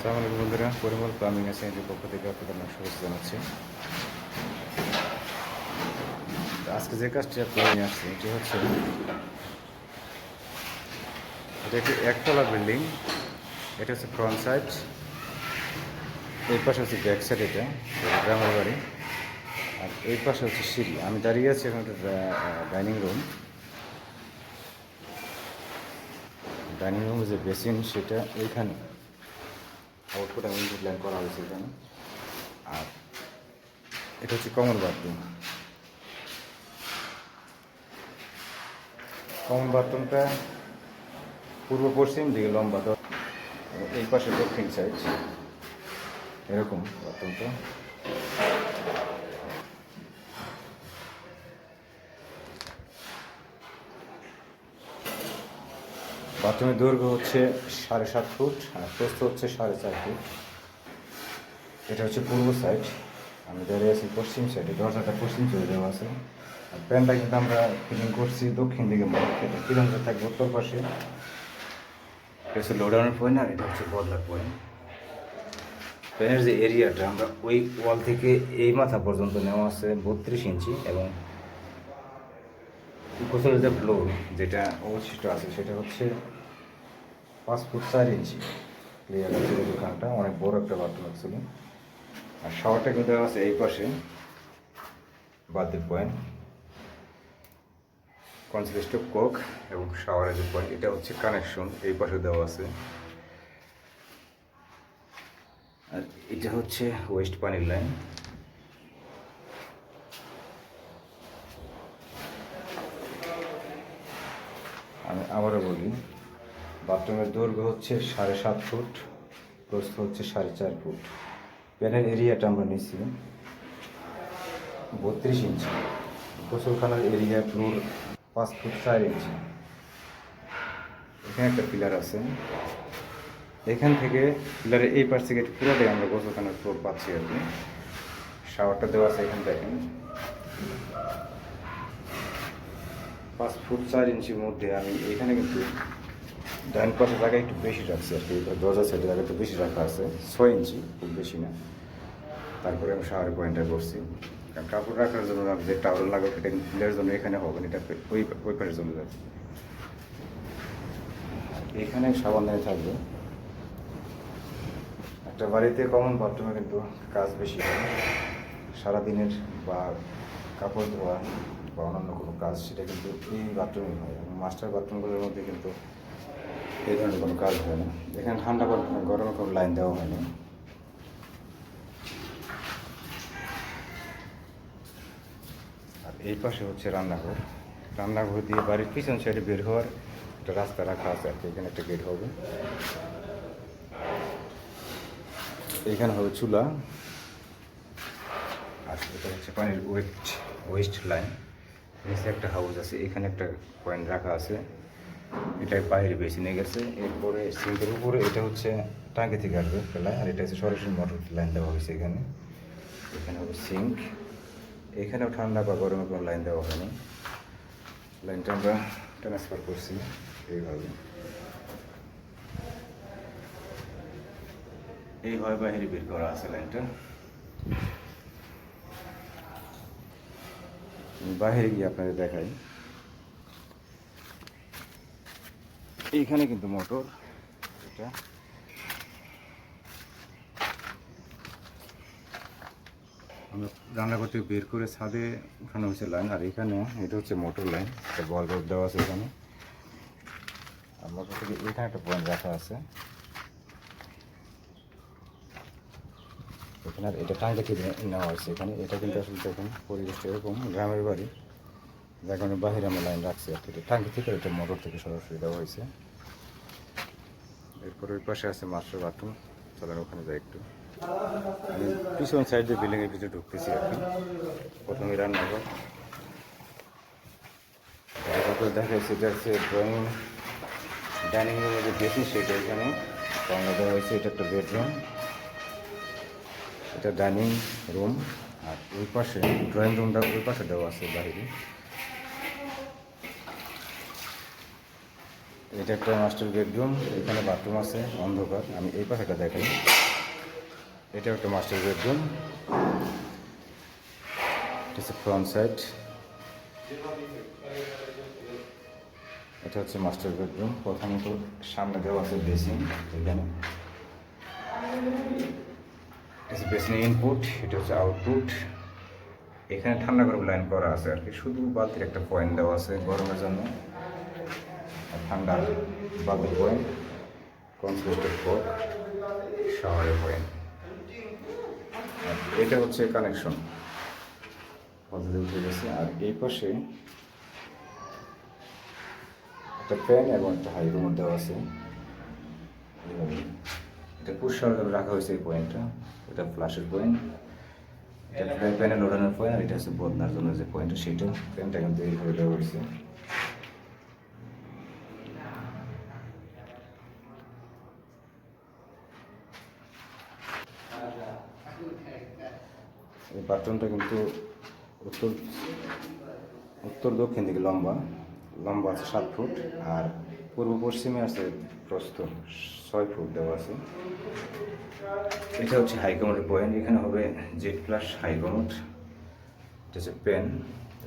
আসসালামু আলাইকুম বন্ধুরা, পরিমল প্লাম্বিং এর পক্ষ থেকে আপনাদের শুভেচ্ছা জানাচ্ছি। আজকে যে কাজটি আপনারা নিয়ে আসছি এটি হচ্ছে এটা একটি একতলা বিল্ডিং। এটা হচ্ছে ফ্রন্ট সাইড, এই পাশে হচ্ছে ব্যাক সাইড, এটা গ্রামের বাড়ি। আর এই পাশে হচ্ছে সিঁড়ি। আমি দাঁড়িয়ে আছি এখন একটা ডাইনিং রুম। ডাইনিং রুমের যে বেসিন সেটা এইখানে আউটপুট আমি প্ল্যান করা হয়েছে এখানে। আর এটা হচ্ছে কমন বাথরুম। কমন বাথরুমটা পূর্ব পশ্চিম দিকে লম্বা, তো এই পাশে দক্ষিণ সাইড এরকম বাথরুমটা। বাথরুমের দৈর্ঘ্য হচ্ছে 7.5 ফুট আর প্রস্থ হচ্ছে 4.5 ফুট। এটা হচ্ছে পূর্ব সাইড, আমি দাঁড়িয়ে আছি পশ্চিম সাইডে। দরজাটা পশ্চিম চলে দেওয়া আছে। আর প্যানটা কিন্তু আমরা ফিটিং করছি দক্ষিণ দিকে মোড়। এটা কিলোমিটার থাকবে উত্তর পাশে। এটা হচ্ছে লোডাউনের পয়েন্ট আর এটা হচ্ছে বদলার পয়েন্ট। প্যানের যে এরিয়াটা আমরা ওই ওয়াল থেকে এই মাথা পর্যন্ত নেওয়া আছে 32 ইঞ্চি, এবং গোসলের যে ফ্লোর যেটা অবশিষ্ট আছে সেটা হচ্ছে 5 ফুট 4 ইঞ্চি। ক্লিয়ার আছে দোকানটা, অনেক বড় একটা বাথরুম ছিল। আর শাওয়ারটা কিন্তু দেওয়া আছে এই পাশে বাথরুম পয়েন্ট, কনসিস্ট কোক এবং শাওয়ারের যে পয়েন্ট এটা হচ্ছে কানেকশন এই পাশে দেওয়া আছে। আর এটা হচ্ছে ওয়েস্ট পানির লাইন। আমি আবারও বলি, বাথরুমের দৈর্ঘ্য হচ্ছে 7.5 ফুট, প্রস্থ হচ্ছে 4.5 ফুট। প্যানের এরিয়াটা আমরা নিচ্ছি 32 ইঞ্চি। গোসলখানার এরিয়া ফ্লোর 5 ফুট 4 ইঞ্চি। এখানে একটা পিলার আছে, এখান থেকে পিলারের এই পাশ থেকে পুরোটাই আমরা গোসলখানার ফ্লোর পাচ্ছি আর কি। শাওয়ারটা দেওয়া আছে এখানে, দেখেন 5 ফুট 4 ইঞ্চির মধ্যে। আমি এখানে কিন্তু ডান পাশে জায়গা একটু বেশি রাখছি আর কি, দরজা সাইডে জায়গা একটু বেশি রাখা আছে, 6 ইঞ্চি, খুব বেশি না। তারপরে আমি শাওয়ার পয়েন্টটা করছি, কারণ কাপড় রাখার জন্য যে টাওয়াল লাগবে সেটা পিলারের জন্য এখানে হবে না, এটা ওই পাশে চলে যাবে। এখানে সাবানদানি থাকবে। একটা বাড়িতে কমন বাথরুমে কিন্তু কাজ বেশি হয়, সারাদিনের বা কাপড় ধোয়া বা অন্যান্য কোনো কাজ সেটা কিন্তু এই বাথরুমে হয়, এবং মাস্টার বাথরুমগুলোর মধ্যে কিন্তু এই ধরনের কোনো কাজ হয় না। এখানে ঠান্ডা গরমে কোনো লাইন দেওয়া হয়নি। আর এই পাশে হচ্ছে রান্নাঘর। রান্নাঘর দিয়ে বাড়ির পিছন সাইডে বের হওয়ার একটা রাস্তা রাখা আছে আর কি। এখানে একটা গেট হবে, এখানে হবে চুলা। আর এটা হচ্ছে পানির ওয়েস্ট লাইন। নিচে একটা হাউস আছে, এখানে একটা পয়েন্ট রাখা আছে, এটা বাইরে বেশি নিয়ে গেছে। এরপরে সিঙ্কের উপরে এটা হচ্ছে টাঙ্কি থেকে আসবে লাইন, আর এটা হচ্ছে সরাসরি মোটর লাইন দেওয়া হয়েছে এখানে। এখানে হবে সিঙ্ক। এখানেও ঠান্ডা বা গরমে কোনো লাইন দেওয়া হয়নি, লাইনটা আমরা ট্রান্সফার করছি এইভাবে। এইভাবে বাইরে বের করা আছে লাইনটা। বাইরে গিয়ে আপনাদের দেখাই, এইখানে কিন্তু মোটর, এটা আমরা রান্নাঘর থেকে বের করে ছাদে উঠানো হয়েছে লাইন। আর এখানে এটা হচ্ছে মোটর লাইন, একটা বল বাল্ব দেওয়া আছে এখানে। আর মোটর থেকে এখানে একটা পয়েন্ট রাখা আছে এখানে। আর এটা টাঙ্কি থেকে নেওয়া হয়েছে এখানে। এটা কিন্তু আসলে দেখুন পরিবেশটা এরকম, গ্রামের বাড়ি, যার কারণে বাহিরে আমরা লাইন রাখছি আর কি। এটা টাঙ্কি থেকে, এটা মোটর থেকে সরাসরি দেওয়া হয়েছে। এরপর ওই পাশে আছে মাস্টার বাথরুম, চলেন ওখানে যাই একটু। আমি পিছন সাইড দিয়ে বিল্ডিংয়ের ভিতরে ঢুকতেছি আর কি। প্রথমে রান্নাঘর, তারপরে দেখা যাচ্ছে এটা হচ্ছে ড্রয়িং ডাইনিং রুমের যে বেসিন সেটা এখানে বাংলা দেওয়া হয়েছে। এটা একটা বেডরুম, এটা ডাইনিং রুম। আর ওই পাশে ড্রয়িং রুমটা ওই পাশে দেওয়া আছে বাইরে। এটা একটা মাস্টার বেডরুম, এখানে বাথরুম আছে, অন্ধকার। আমি এই পাশেটা দেখাই। এটা একটা মাস্টার বেডরুম, এটা হচ্ছে ফ্রন্ট সাইড। এটা হচ্ছে মাস্টার বেডরুম। প্রথমত সামনে দেওয়া আছে বেসিন, এখানে বেসিনের ইনপুট, এটা হচ্ছে আউটপুট। এখানে ঠান্ডা গরম লাইন করা আছে আর কি, শুধু বালতির একটা পয়েন্ট দেওয়া আছে গরমের জন্য, আর ঠান্ডার বালতির পয়েন্ট, কনসেস্টেড ফোক, শাওয়ারের পয়েন্ট। এটা হচ্ছে কানেকশন পদ্ধতি উঠে গেছে। আর এই পাশে একটা ফ্যান এবং একটা হাই রিমোট দেওয়া আছে। এটা পুশ শাওয়ার জন্য রাখা হয়েছে এই পয়েন্টটা, এটা ফ্লাশের পয়েন্ট, এটা প্যানেল ওঠানোর পয়েন্ট, আর এটা হচ্ছে বদনার জন্য যে পয়েন্টটা, সেটা ফ্যানটা কিন্তু এইভাবে দেওয়া হয়েছে। এই বাথরুমটা কিন্তু উত্তর উত্তর দক্ষিণ দিকে লম্বা লম্বা আছে 7 ফুট, আর পূর্ব পশ্চিমে আছে প্রস্থ 6 ফুট দেওয়া আছে। এটা হচ্ছে হাই কমোডের পয়েন্ট, এখানে হবে জেড প্লাস হাই কমোড। এটা হচ্ছে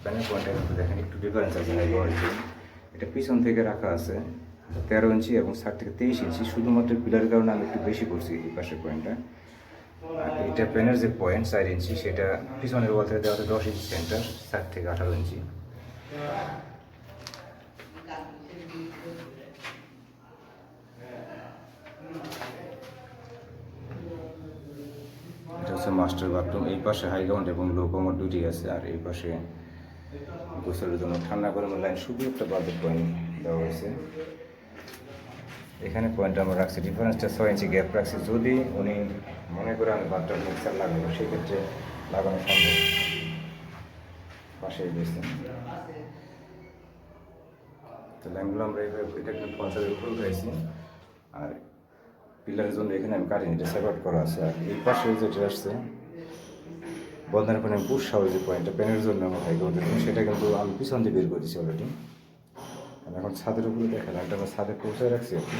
প্যানের পয়েন্টটা কিন্তু দেখেন একটু ডিফারেন্স আছে হাই কমোডের। এটা পিছন থেকে রাখা আছে 13 ইঞ্চি এবং 60 থেকে 23 ইঞ্চি, শুধুমাত্র পিলারের কারণে আমি একটু বেশি করছি এই পাশের পয়েন্টটা। আর এটা প্যানের যে পয়েন্ট 4 ইঞ্চি, সেটা পিছনের ওয়াল থেকে দেওয়া আছে 10 ইঞ্চি সেন্টার, 60 থেকে 18 ইঞ্চি। এটা হচ্ছে মাস্টার বাথরুম। এই পাশে হাই কমোড এবং লো কমোড দুটি আছে, আর এই পাশে গোসলের জন্য ঠান্ডা গরমের লাইন শুধু একটা বালতির পয়েন্ট দেওয়া হয়েছে। এখানে পয়েন্টটা আমরা রাখছি, ডিফারেন্সটা 6 ইঞ্চি গ্যাপ রাখছি। যদি উনি মনে করে আমি বাথরুম মিক্সার লাগাবো, সেক্ষেত্রে লাগানো সম্ভব। পাশেই বেসিন, তো লাইনগুলো আমরা এটা কিন্তু পঞ্চায়েতের উপরে উঠাইছি, আর পিলারের জন্য এখানে আমি কাটিনি, এটা সেপারেট করা আছে। আর এই পাশে যেটা আসছে বন্ধনের পয়েন্ট পুশ শাওয়ার যে পয়েন্টটা প্যানের জন্য আমার হাই কমোডের জন্য, সেটা কিন্তু আমি পিছন দিয়ে বের করেছি অলরেডি। আমি এখন ছাদের উপরে দেখালাম, এটা আমরা ছাদে পৌঁছে রাখছি আর কি।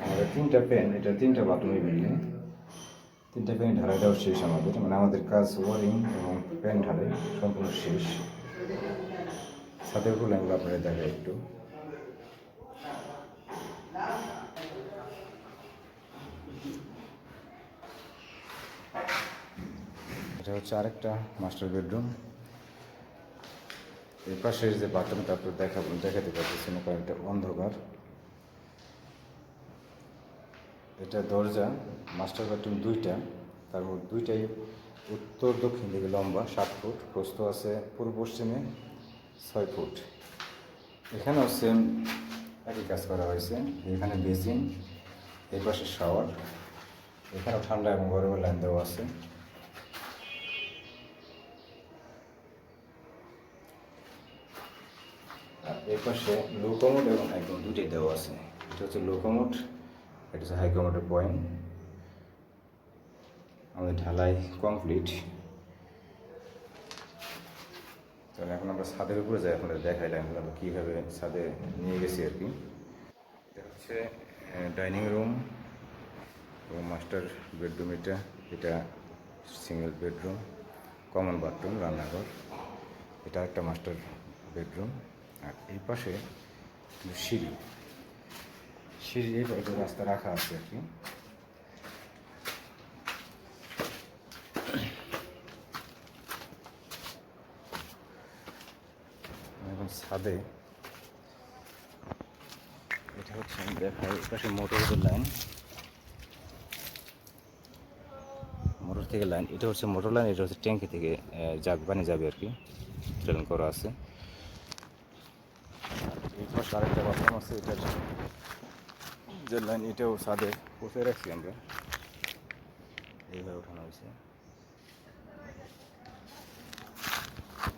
আমাদের 3টা প্যান, এটা 3টা বাথরুমের বিল্ডিং, 3টা প্যান ঢালাই দেওয়া শেষ আমাদের, মানে আমাদের কাজ ওয়ারিং এবং প্যান ঢালাই সম্পূর্ণ শেষ। ছাদের উপর লাইনগুলো আপনারা দেখায় একটু। এটা হচ্ছে আরেকটা মাস্টার বেডরুম। এই পাশের যে বাথরুমটা আপনার দেখাতে পারতেছি না, কারণ এটা অন্ধকার। এটা দরজা, মাস্টার বেডরুম 2টা, তার মধ্যে 2টাই উত্তর দক্ষিণ দিকে লম্বা 7 ফুট, প্রস্থ আছে পূর্ব পশ্চিমে 6 ফুট। এখানেও সেম একই কাজ করা হয়েছে। এখানে বেসিন, এই পাশে শাওয়ার, এখানেও ঠান্ডা এবং গরমের লাইন দেওয়া আছে। আর এই পাশে লো কমোড এবং হাই কমোড দুটোই দেওয়া আছে। এটা হচ্ছে লো কমোড, এটা হচ্ছে হাই কমোডের পয়েন্ট। আমাদের ঢালাই কমপ্লিট। তাহলে এখন আমরা ছাদের উপরে যাই, আপনাদের দেখাইলাম আমরা কীভাবে ছাদে নিয়ে গেছি আর কি। এটা হচ্ছে ডাইনিং রুম এবং মাস্টার বেডরুম। এটা সিঙ্গেল বেডরুম, কমন বাথরুম, রান্নাঘর। এটা একটা মাস্টার বেডরুম। আর এই পাশে সিঁড়ি, এই পাশে রাস্তা রাখা আছে আর কি। এখন ছাদে, এটা হচ্ছে আমি দেখাই, এই পাশে মোটরের লাইন, মোটর থেকে লাইন, এটা হচ্ছে মোটর লাইন, এটা হচ্ছে ট্যাঙ্কি থেকে পানি যাবে আর কি, ট্রেন করা আছে। এই পাশে আরেকটা বাথরুম আছে, এটার যে লাইন, এটাও ছাদে পৌঁছে রাখছি আমরা, এইভাবে ওঠানো হয়েছে।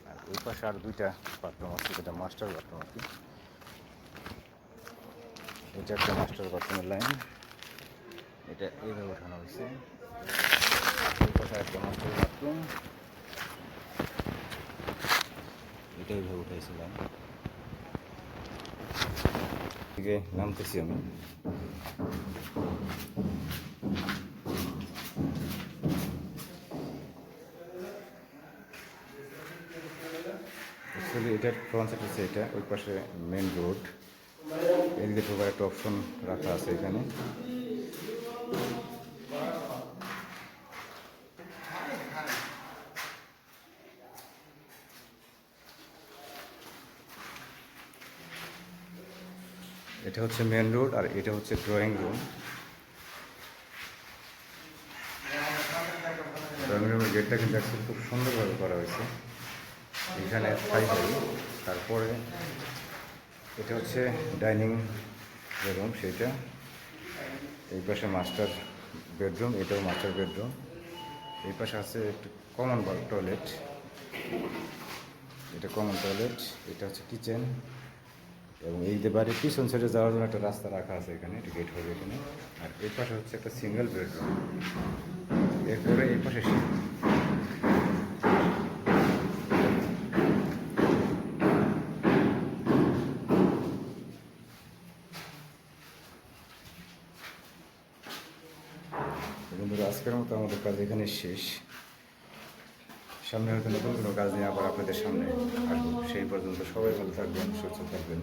আর ওই পাশে আর 2টা বাথরুম আছে, এটা মাস্টার বাথরুম আর কি। এটা একটা মাস্টার বাথরুমের লাইন, এটা এইভাবে ওঠানো হয়েছে। ওই পাশে একটা মাস্টার বাথরুম, এটা এইভাবে উঠাইছিলাম। থেকে নামতেছি আমি। অ্যাকচুয়ালি এটার ফ্রন্ট সাইড হচ্ছে এটা, ওই পাশে মেন রোড, এদিকে ঢোকার একটা অপশন রাখা আছে এখানে। এটা হচ্ছে মেন রোড আর এটা হচ্ছে ড্রয়িং রুম। ড্রয়িং রুমের গেটটা কিন্তু অ্যাকচুয়ালি খুব সুন্দরভাবে করা হয়েছে। এখানে ফাইবারি, তারপরে এটা হচ্ছে ডাইনিং রুম সেইটা, এই পাশে মাস্টার বেডরুম, এটাও মাস্টার বেডরুম। এই পাশে আছে একটু কমন টয়লেট, এটা কমন টয়লেট, এটা হচ্ছে কিচেন। এবং এই যে বাড়ির পিছন সাইডে যাওয়ার জন্য একটা রাস্তা রাখা আছে এখানে, এটা গেট হবে এখানে। আর এই পাশে হচ্ছে একটা সিঙ্গেল বেডরুম, এরপরে এই পাশে বন্ধুরা, আজকের মতো আমাদের কাজ এখানে শেষ। সামনে হয়তো নতুন কোনো কাজ নিয়ে আবার আপনাদের সামনে আসবো। সেই পর্যন্ত সবাই ভালো থাকবেন, সুস্থ থাকবেন।